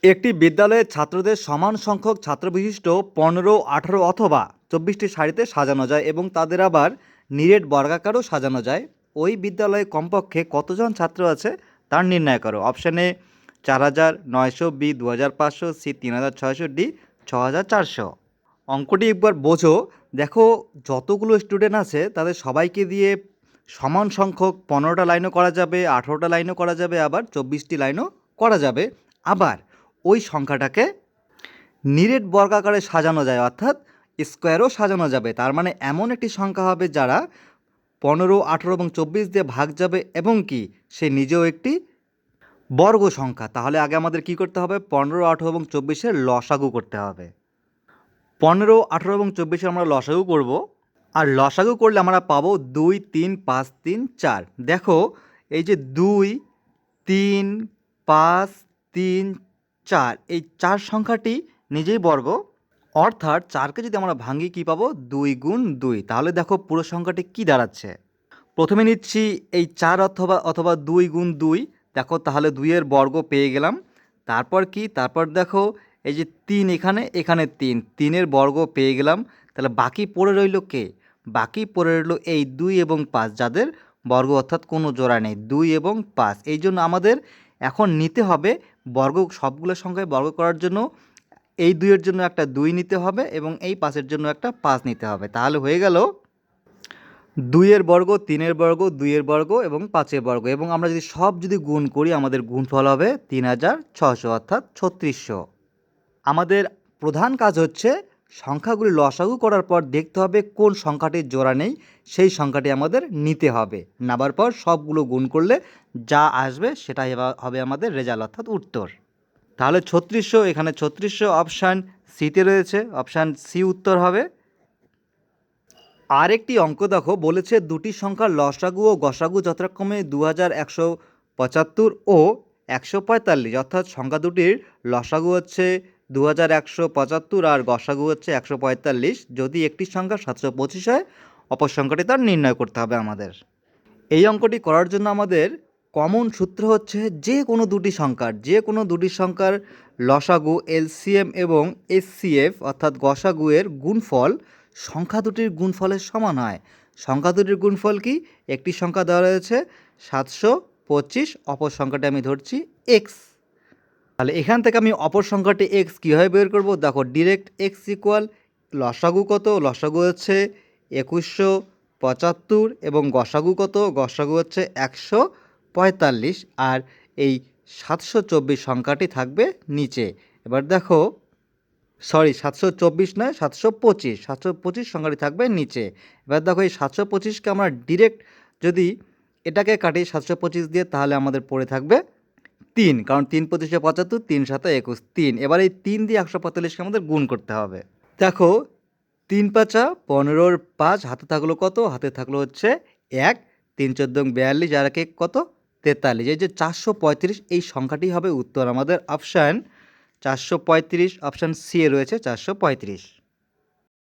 একটি বিদ্যালয়ের ছাত্রদের সমান সংখ্যক ছাত্রবিশিষ্ট 15, 18 অথবা 24টি সারিতে সাজানো যায় এবং তাদের আবার নিরেট বর্গাকারও সাজানো যায়। ওই বিদ্যালয়ে কমপক্ষে কতজন ছাত্র আছে তার নির্ণয় করো। Option A 4000, 900, B 2500, C 3600, D 6400। অঙ্কটি একবার বোঝো। দেখো, যতগুলো স্টুডেন্ট আছে তাদের সবাইকে দিয়ে সমান সংখ্যক 15টা লাইনও করা যাবে, 18টা লাইনও করা যাবে, আবার 24টি লাইনও করা যাবে। আবার ওই সংখ্যাটাকে নিরেট বর্গাকারে সাজানো যায়, অর্থাৎ স্কোয়ারও সাজানো যাবে। তার মানে এমন একটি সংখ্যা হবে যারা 15, 18 এবং 24 দিয়ে ভাগ যাবে এবং কি সে নিজেও একটি বর্গ সংখ্যা। তাহলে আগে আমাদের কি করতে হবে? 15, 18 এবং 24-এর লসাগু করতে হবে। 15, 18 এবং 24-এর আমরা লসাগু করব। আর লসাগু করলে আমরা পাবো 2, 3, 5, 3, 4। দেখো, এই যে 2, 3, 5, 3, 4, এই 4 সংখ্যাটি নিজেই বর্গ, অর্থাৎ 4কে যদি আমরা ভাঙি কি পাবো? 2 গুণ 2। তাহলে দেখো পুরো সংখ্যাটি কি দাঁড়াচ্ছে। প্রথমে নিচ্ছি এই 4 অথবা 2 গুণ 2। দেখো, তাহলে 2-এর বর্গ পেয়ে গেলাম। তারপর কি? তারপর দেখো, এই যে 3 এখানে 3-এর বর্গ পেয়ে গেলাম। তাহলে বাকি পড়ে রইল কে? বাকি পড়ে রইল এই 2 এবং 5, যাদের বর্গ অর্থাৎ কোনো জোড়া নেই, 2 এবং 5। এই জন্য আমাদের এখন নিতে হবে বর্গ, সবগুলো সংখ্যায় বর্গ করার জন্য এই 2-এর জন্য একটা 2 নিতে হবে এবং এই 5-এর জন্য একটা 5 নিতে হবে। তাহলে হয়ে গেল 2-এর বর্গ, 3-এর বর্গ, 2-এর বর্গ এবং 5-এর বর্গ। এবং আমরা যদি গুণ করি, আমাদের গুণফল হবে 3600, অর্থাৎ 3600। আমাদের প্রধান কাজ হচ্ছে সংখ্যাগুলি লসাগু করার পর দেখতে হবে কোন সংখ্যাটির জোড়া নেই, সেই সংখ্যাটি আমাদের নিতে হবে। নেবার পর সবগুলো গুণ করলে যা আসবে সেটাই হবে আমাদের রেজাল্ট, অর্থাৎ উত্তর। তাহলে 3600, এখানে 3600 অপশান সিতে রয়েছে, অপশান সি উত্তর হবে। আরেকটি অঙ্ক দেখো, বলেছে দুটি সংখ্যার লসাগু ও গসাগু যথাক্রমে 2175 ও 145, অর্থাৎ সংখ্যা দুটির লসাগু হচ্ছে 2175 আর গসাগু হচ্ছে 145। যদি একটি সংখ্যা 725 হয়, অপর সংখ্যাটি তার নির্ণয় করতে হবে আমাদের। এই অঙ্কটি করার জন্য আমাদের কমন সূত্র হচ্ছে যে কোনো দুটি সংখ্যার লসাগু, এলসিএম এবং এসসিএফ অর্থাৎ গসাগুয়ের গুণফল সংখ্যা দুটির গুণফলের সমান হয়। সংখ্যা দুটির গুণফল কি? একটি সংখ্যা দেওয়া রয়েছে 725, অপর সংখ্যাটি আমি ধরছি এক্স। তাহলে এখান থেকে আমি অপর সংখ্যাটি এক্স কীভাবে বের করব? দেখো, ডিরেক্ট এক্স ইকুয়াল লসাগু কত? লসাগু হচ্ছে 2175 এবং গসাগু কত? গসাগু হচ্ছে 145, আর এই 724 সংখ্যাটি থাকবে নিচে। এবার দেখো, 724 নয়, 725 সংখ্যাটি থাকবে নিচে। এবার দেখো, এই 725কে আমরা ডিরেক্ট যদি এটাকে কাটি 725 দিয়ে, তাহলে আমাদের পড়ে থাকবে 3, কারণ 3 25 75, 3 7 21, 3। এবার এই 3 দিয়ে 145কে আমাদের গুণ করতে হবে। দেখো, 3 5 15, 5 হাতে থাকলো কত? হাতে থাকলো হচ্ছে 1, 3 14 42, আর 1 কত? 43। এই যে 435, এই সংখ্যাটি হবে উত্তর আমাদের। অপশান 435, অপশান সি এ রয়েছে 435।